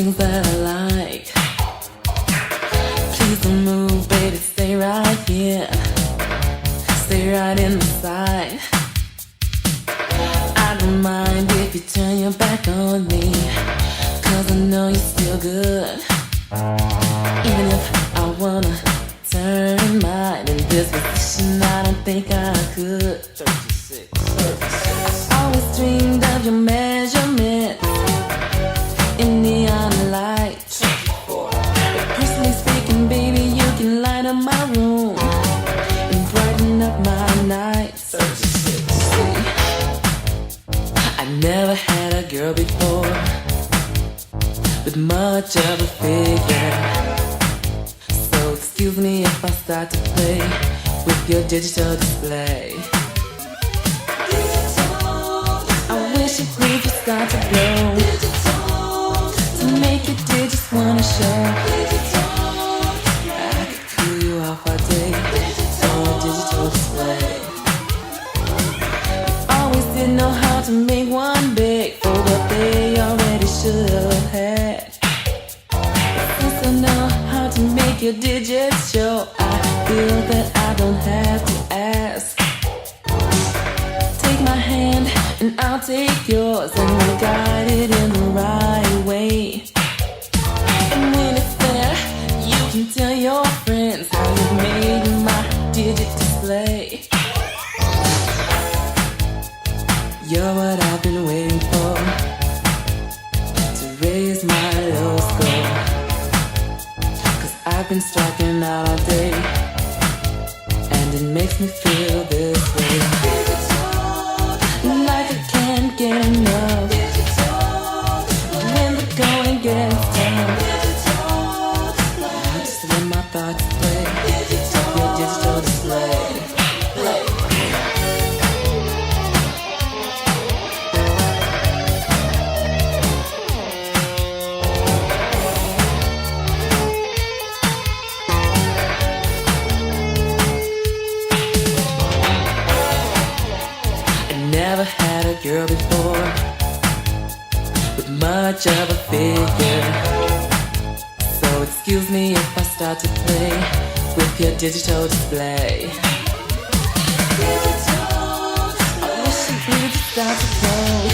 things that I like. Please don't move, baby, stay right here. Stay right in the side. I don't mind if you turn your back on me, 'cause I know you're still good. Even if I wanna turn mine in this position, I don't think I could. 36. Always dreamed of your measurements in neon lights. But personally speaking, baby, you can light up my room and brighten up my nights. 36. See, I never had a girl before with much of a figure. So excuse me if I start to play with your digital display. I wish it would just start to blow, to make your digits wanna show. I could cool you off all day on a digital display. Always didn't know how to make one big for what they already should have had. Since I know how to make your digits show, I feel that I don't have to ask. Take my hand and I'll take yours, and we'll guide it in the right way. And when it's there, you can tell your friends how you made my digit display. You're what I've been waiting for, to raise my low score. 'Cause I've been striking out all day, and it makes me feel this way. Like I can't get enough when the going gets tough. I just let my thoughts play your digital display. Never had a girl before with much of a figure. So excuse me if I start to play with your digital display. I wish you would just start to play.